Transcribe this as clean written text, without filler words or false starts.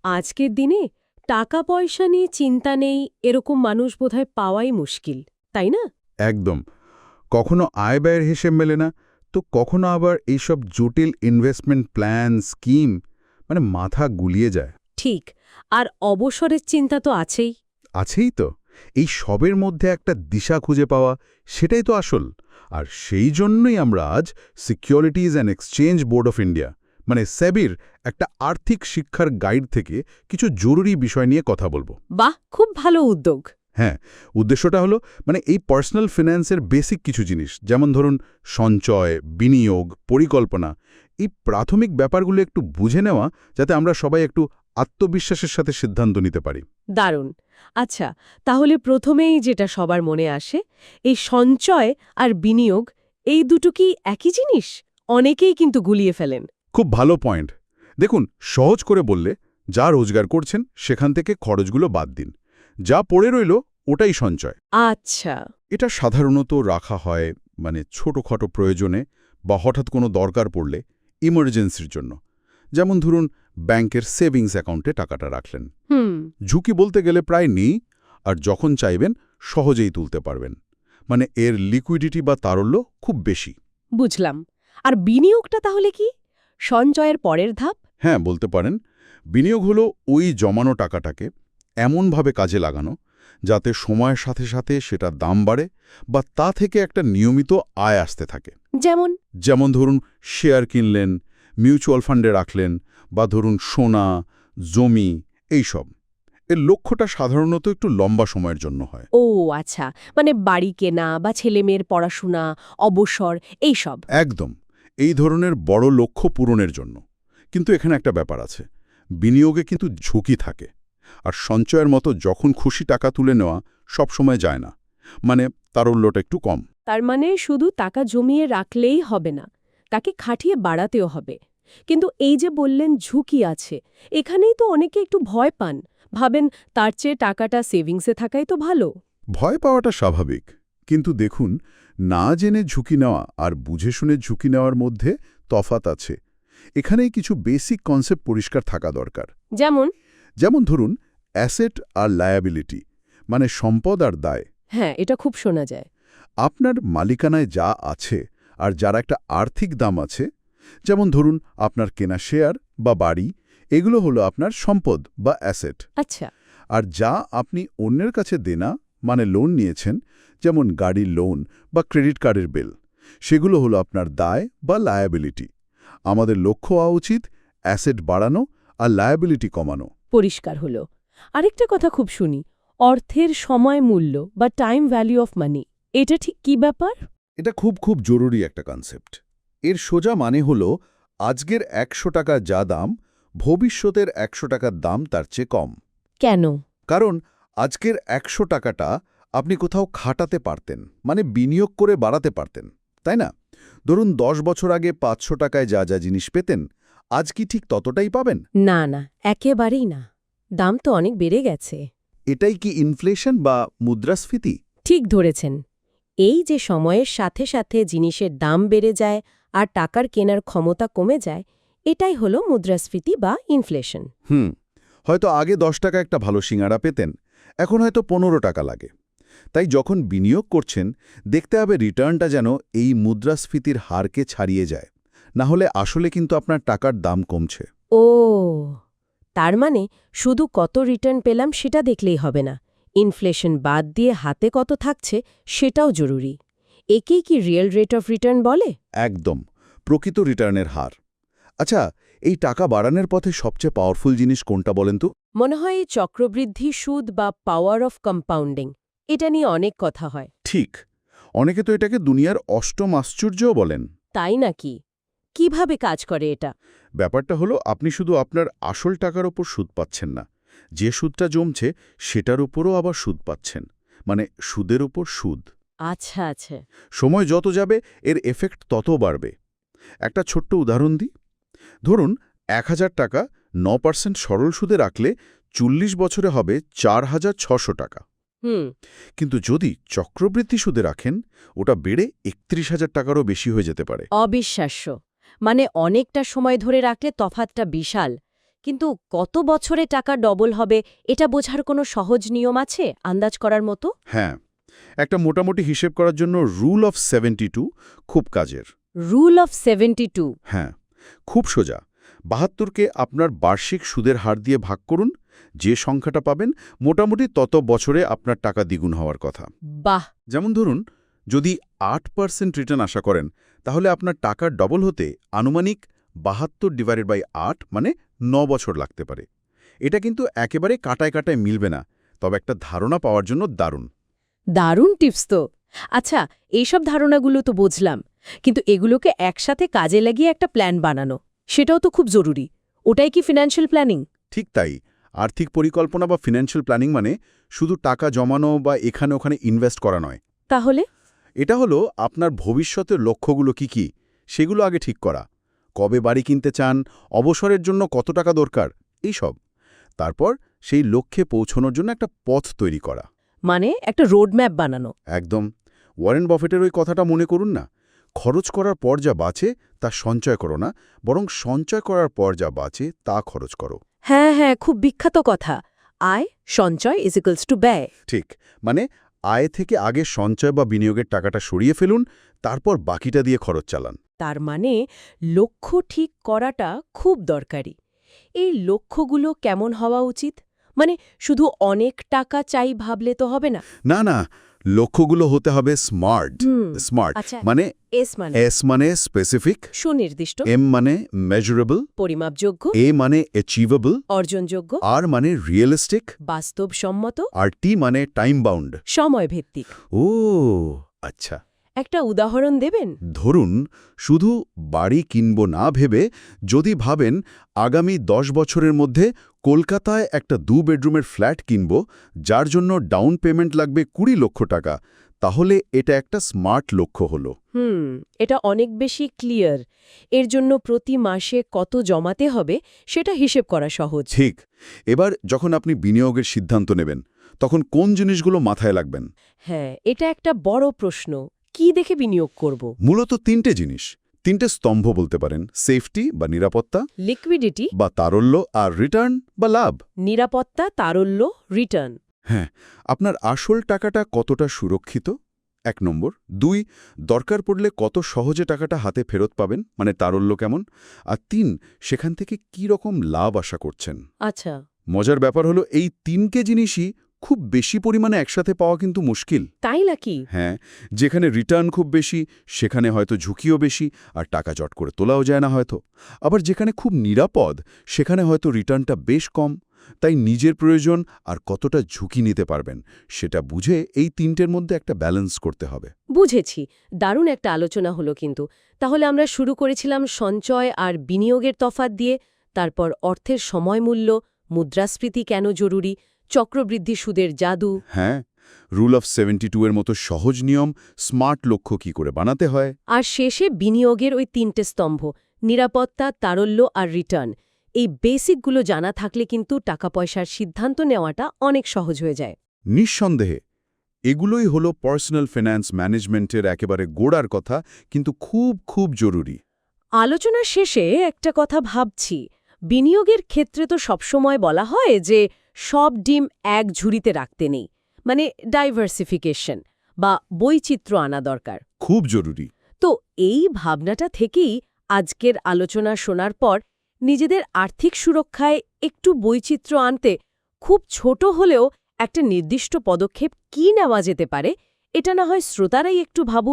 আজকের দিনে টাকা পয়সা নিয়ে চিন্তা নেই এরকম মানুষ বোধহয় পাওয়াই মুশকিল, তাই না? একদম। কখনো আয় ব্যয়ের হিসেব মেলে না, তো কখনো আবার এইসব জটিল ইনভেস্টমেন্ট প্ল্যান, স্কিম মাথা গুলিয়ে যায়। ঠিক। আর অবসরের চিন্তা তো আছেই। আছেই তো। এই সবের মধ্যে একটা দিশা খুঁজে পাওয়া, সেটাই তো আসল। আর সেই জন্যই আমরা আজ securities and exchange board of India সেবির একটা আর্থিক শিক্ষার গাইড থেকে কিছু জরুরি বিষয় নিয়ে কথা বলবো। বাহ, খুব ভালো উদ্যোগ। হ্যাঁ, উদ্দেশ্যটা হলো এই পার্সোনাল ফিন্যান্সের বেসিক কিছু জিনিস, যেমন ধরুন সঞ্চয়, বিনিয়োগ, পরিকল্পনা, এই প্রাথমিক ব্যাপারগুলো একটু বুঝে নেওয়া, যাতে আমরা সবাই একটু আত্মবিশ্বাসের সাথে সিদ্ধান্ত নিতে পারি। দারুণ। আচ্ছা, তাহলে প্রথমেই যেটা সবার মনে আসে, এই সঞ্চয় আর বিনিয়োগ, এই দুটো কি একই জিনিস? অনেকেই কিন্তু গুলিয়ে ফেলেন। খুব ভালো পয়েন্ট। দেখুন, সহজ করে বললে, যা রোজগার করছেন সেখান থেকে খরচগুলো বাদ দিন, যা পড়ে রইল ওটাই সঞ্চয়। আচ্ছা। এটা সাধারণত রাখা হয় ছোটখাটো প্রয়োজনে বা হঠাৎ কোনো দরকার পড়লে, ইমার্জেন্সির জন্য। যেমন ধরুন ব্যাংকের সেভিংস অ্যাকাউন্টে টাকাটা রাখলেন। ঝুঁকি বলতে গেলে প্রায় নেই, আর যখন চাইবেন সহজেই তুলতে পারবেন। এর লিকুইডিটি বা তারল্য খুব বেশি। বুঝলাম। আর বিনিয়োগটা তাহলে কি? সঞ্চয়ের পরের ধাপ? হ্যাঁ, বলতে পারেন। বিনিয়োগ হলো ওই জমানো টাকাটাকে এমনভাবে কাজে লাগানো যাতে সময়ের সাথে সাথে সেটার দাম বাড়ে বা তা থেকে একটা নিয়মিত আয় আসতে থাকে। যেমন? যেমন ধরুন শেয়ার কিনলেন, মিউচুয়াল ফান্ডে রাখলেন, বা ধরুন সোনা, জমি, এইসব। এর লক্ষ্যটা সাধারণত একটু লম্বা সময়ের জন্য হয়। ও আচ্ছা, মানে বাড়ি কেনা বা ছেলেমেয়ের পড়াশোনা, অবসর, এইসব। একদম, এই ধরনের বড় লক্ষ্য পূরণের জন্য। কিন্তু এখানে একটা ব্যাপার আছে, বিনিয়োগে কিন্তু ঝুঁকি থাকে। আর সঞ্চয়ের মতো যখন খুশি টাকা তুলে নেওয়া সবসময় যায় না, তারল্যটা একটু কম। তার মানে শুধু টাকা জমিয়ে রাখলেই হবে না, তাকে খাটিয়ে বাড়াতেও হবে। কিন্তু এই যে বললেন ঝুঁকি আছে, এখানেই তো অনেকে একটু ভয় পান, ভাবেন তার চেয়ে টাকাটা সেভিংসে থাকাই তো ভালো। ভয় পাওয়াটা স্বাভাবিক, কিন্তু দেখুন, না জেনে ঝুঁকি নেওয়া আর বুঝে শুনে ঝুঁকি নেওয়ার মধ্যে তফাৎ আছে। এখানেই কিছু বেসিক কনসেপ্ট পরিষ্কার থাকা দরকার। যেমন? যেমন ধরুন অ্যাসেট আর লায়াবিলিটি, সম্পদ আর দায়। হ্যাঁ, এটা খুব শোনা যায়। আপনার মালিকানায় যা আছে আর যার একটা আর্থিক দাম আছে, যেমন ধরুন আপনার কেনা শেয়ার বা বাড়ি, এগুলো হলো আপনার সম্পদ বা অ্যাসেট। আচ্ছা। আর যা আপনি অন্যের কাছে দেনা লোন নিয়েছেন, যেমন গাড়ির লোন বা ক্রেডিট কার্ডের বিল, সেগুলো হলো আপনার দায় বা লায়াবিলিটি। আমাদের লক্ষ্য হওয়া উচিত অ্যাসেট বাড়ানো আর লায়াবিলিটি কমানো। পরিষ্কার হলো। আরেকটা কথা খুব শুনি, অর্থের সময় মূল্য বা টাইম ভ্যালু অফ মানি, এটা ঠিক কি ব্যাপার? এটা খুব খুব জরুরি একটা কনসেপ্ট। এর সোজা হলো আজকের ১০০ টাকা যা দাম, ভবিষ্যতের ১০০ টাকার দাম তার চেয়ে কম। কেন? কারণ আজকের ১০০ টাকাটা আপনি কোথাও খাটাতে পারতেন, বিনিয়োগ করে বাড়াতে পারতেন, তাই না? ধরুন ১০ বছর আগে ৫০০ টাকায় যা যা জিনিস পেতেন, আজ কি ঠিক ততটাই পাবেন? না না, একেবারেই না। দাম তো অনেক বেড়ে গেছে। এটাই কি ইনফ্লেশন বা মুদ্রাস্ফীতি? ঠিক ধরেছেন। এই যে সময়ের সাথে সাথে জিনিসের দাম বেড়ে যায় আর টাকার কেনার ক্ষমতা কমে যায়, এটাই হলো মুদ্রাস্ফীতি বা ইনফ্লেশন। হয়তো আগে ১০ টাকা একটা ভালো সিঙাড়া পেতেন, এখন হয়তো ১৫ টাকা লাগে। তাই যখন বিনিয়োগ করছেন, দেখতে হবে রিটার্নটা যেন এই মুদ্রাস্ফীতির হারকে ছাড়িয়ে যায়, না হলে আসলে কিন্তু আপনার টাকার দাম কমছে। ও, তার মানে শুধু কত রিটার্ন পেলাম সেটা দেখলেই হবে না, ইনফ্লেশন বাদ দিয়ে হাতে কত থাকছে সেটাও জরুরি। একেই কি রিয়েল রেট অফ রিটার্ন বলে? একদম, প্রকৃত রিটার্নের হার। আচ্ছা, এই টাকা বাড়ানোর পথে সবচেয়ে পাওয়ারফুল জিনিস কোনটা বলেন তো? মনে হয় এই চক্রবৃদ্ধি সুদ বা পাওয়ার অফ কম্পাউন্ডিং, এটা নিয়ে অনেক কথা হয়। ঠিক। অনেকে তো এটাকে দুনিয়ার অষ্টম আশ্চর্যও বলেন। তাই নাকি? কিভাবে কাজ করে এটা? ব্যাপারটা হলো, আপনি শুধু আপনার আসল টাকার ওপর সুদ পাচ্ছেন না, যে সুদটা জমছে সেটার উপরও আবার সুদ পাচ্ছেন, সুদের উপর সুদ। আচ্ছা আচ্ছা। সময় যত যাবে এর এফেক্ট তত বাড়বে। একটা ছোট্ট উদাহরণ দিই। ধরুন ১,০০০ টাকা ৯% সরল সুদে রাখলে ৪০ বছরে হবে ৪,৬০০ টাকা। কিন্তু যদি চক্রবৃদ্ধি সুদে রাখেন, ওটা বেড়ে ৩১,০০০ টাকারও বেশি হয়ে যেতে পারে। অবিশ্বাস্য। মানে অনেকটা সময় ধরে রাখলে তফাৎটা বিশাল, কিন্তু কত বছরে টাকা ডবল হবে এটা বোঝার কোনো সহজ নিয়ম আছে আন্দাজ করার মতো? হ্যাঁ, একটা মোটামুটি হিসেব করার জন্য রুল অফ 72 খুব কাজের। Rule of 72। হ্যাঁ, খুব সোজা। ৭২কে আপনার বার্ষিক সুদের হার দিয়ে ভাগ করুন, যে সংখ্যাটা পাবেন মোটামুটি তত বছরে আপনার টাকা দ্বিগুণ হওয়ার কথা। বাহ! যেমন ধরুন, যদি ৮% রিটার্ন আশা করেন, তাহলে আপনার টাকা ডবল হতে আনুমানিক ৭২/৮ মানে ৯ বছর লাগতে পারে। এটা কিন্তু একেবারে কাটায় কাটায় মিলবে না, তবে একটা ধারণা পাওয়ার জন্য দারুণ। দারুণ টিপস তো। আচ্ছা, এইসব ধারণাগুলো তো বুঝলাম, কিন্তু এগুলোকে একসাথে কাজে লাগিয়ে একটা প্ল্যান বানানো, সেটাও তো খুব জরুরি। ওটাই কি ফিন্যান্সিয়াল প্ল্যানিং? ঠিক তাই। আর্থিক পরিকল্পনা বা ফিন্যান্সিয়াল প্ল্যানিং মানে শুধু টাকা জমানো বা এখানে ওখানে ইনভেস্ট করা নয়। তাহলে এটা হলো আপনার ভবিষ্যতের লক্ষ্যগুলো কি সেগুলো আগে ঠিক করা। কবে বাড়ি কিনতে চান, অবসরের জন্য কত টাকা দরকার, এইসব। তারপর সেই লক্ষ্যে পৌঁছানোর জন্য একটা পথ তৈরি করা। মানে একটা রোডম্যাপ বানানো। একদম। ওয়ারেন বাফেটের ওই কথাটা মনে করুন না, খরচ করার পর যা বাঁচে তা সঞ্চয় করো না, বরং সঞ্চয় করার পর যা বাঁচে তা খরচ করো। হ্যাঁ হ্যাঁ, খুব বিখ্যাত কথা। আয় সঞ্চয় ইজিক্যালস টু ব্যয়। ঠিক, মানে আয় থেকে আগে সঞ্চয় বা বিনিয়োগের টাকাটা সরিয়ে ফেলুন, তারপর বাকিটা দিয়ে খরচ চালান। তার মানে লক্ষ্য ঠিক করাটা খুব দরকারি। এই লক্ষ্যগুলো কেমন হওয়া উচিত? মানে শুধু অনেক টাকা চাই ভাবলে তো হবে না। না না, লক্ষ্যগুলো হতে হবে স্মার্ট। আচ্ছা, মানে এস মানে স্পেসিফিক, সুনির্দিষ্ট, এম মানে মেজারেবল, পরিমাপযোগ্য, এ মানে অ্যাচিভেবল, অর্জনযোগ্য, আর মানে রিয়েলিস্টিক, বাস্তবসম্মত, আর টি মানে টাইম বাউন্ড। সময়ভিত্তিক। ও আচ্ছা। একটা উদাহরণ দেবেন? ধরুন, শুধু বাড়ি কিনব না ভেবে যদি ভাবেন আগামী ১০ বছরের মধ্যে কলকাতায় একটা ২ বেডরুমের ফ্ল্যাট কিনব, যার জন্য ডাউন পেমেন্ট লাগবে ২০ লক্ষ টাকা, তাহলে এটা একটা স্মার্ট লক্ষ্য হলো। এটা অনেক বেশি ক্লিয়ার। এর জন্য প্রতি মাসে কত জমাতে হবে সেটা হিসেব করা সহজ। ঠিক। এবার যখন আপনি বিনিয়োগের সিদ্ধান্ত নেবেন, তখন কোন জিনিসগুলো মাথায় রাখবেন? হ্যাঁ, এটা একটা বড় প্রশ্ন। কি দেখে বিনিয়োগ করব? মূলত ৩টে জিনিস, ৩টে স্তম্ভ বলতে পারেন। সেফটি বা নিরাপত্তা, লিকুইডিটি বা তারল্য, আর রিটার্ন বা লাভ। নিরাপত্তা, তারল্য, রিটার্ন। হ্যাঁ, আপনার আসল টাকাটা কতটা সুরক্ষিত ১ নম্বর। ২, দরকার পড়লে কত সহজে টাকাটা হাতে ফেরত পাবেন, মানে তারল্য কেমন। আর ৩, সেখান থেকে কি রকম লাভ আশা করছেন। আচ্ছা, মজার ব্যাপার হলো এই ৩কে জিনিসই খুব বেশি পরিমাণে একসাথে পাওয়া কিন্তু মুশকিল। তাই নাকি? হ্যাঁ, যেখানে রিটার্ন খুব বেশি সেখানে হয়তো ঝুঁকিও বেশি আর টাকা জট করে তোলাও যায় না হয়তো। আবার যেখানে খুব নিরাপদ সেখানে হয়তো রিটার্নটা বেশ কম। তাই নিজের প্রয়োজন আর কতটা ঝুঁকি নিতে পারবেন সেটা বুঝে এই ৩টের মধ্যে একটা ব্যালেন্স করতে হবে। বুঝেছি। দারুণ একটা আলোচনা হলো কিন্তু। তাহলে আমরা শুরু করেছিলাম সঞ্চয় আর বিনিয়োগের তফাৎ দিয়ে, তারপর অর্থের সময়মূল্য, মুদ্রাস্ফীতি কেন জরুরি, চক্রবৃদ্ধি সুদের জাদু। হ্যাঁ, রুল অফ 72 এর মতো সহজ নিয়ম, স্মার্ট লক্ষ্য কি করে বানাতে হয়। আর শেষে বিনিয়োগের ওই ৩টে স্তম্ভ, নিরাপত্তা, তারল্য আর রিটার্ন। এই বেসিকগুলো জানা থাকলে কিন্তু টাকা পয়সার সিদ্ধান্ত নেওয়াটা অনেক সহজ হয়ে যায়। নিঃসন্দেহে এগুলোই হলো পার্সোনাল ফিন্যান্স ম্যানেজমেন্টের একেবারে গোড়ার কথা, কিন্তু খুব খুব জরুরি। আলোচনার শেষে একটা কথা ভাবছি, বিনিয়োগের ক্ষেত্রে তো সবসময় বলা হয় যে সব ডিম এক ঝুড়িতে রাখতে নেই, মানে ডাইভার্সিফিকেশন বা বৈচিত্র্য আনা দরকার। খুব জরুরি। তো এই ভাবনাটা থেকেই আজকের আলোচনা শোনার পর নিজেদের আর্থিক সুরক্ষায় একটু বৈচিত্র্য আনতে খুব ছোট হলেও একটা নির্দিষ্ট পদক্ষেপ কি নেওয়া যেতে পারে, এটা না হয় শ্রোতারাই একটু ভাবুন।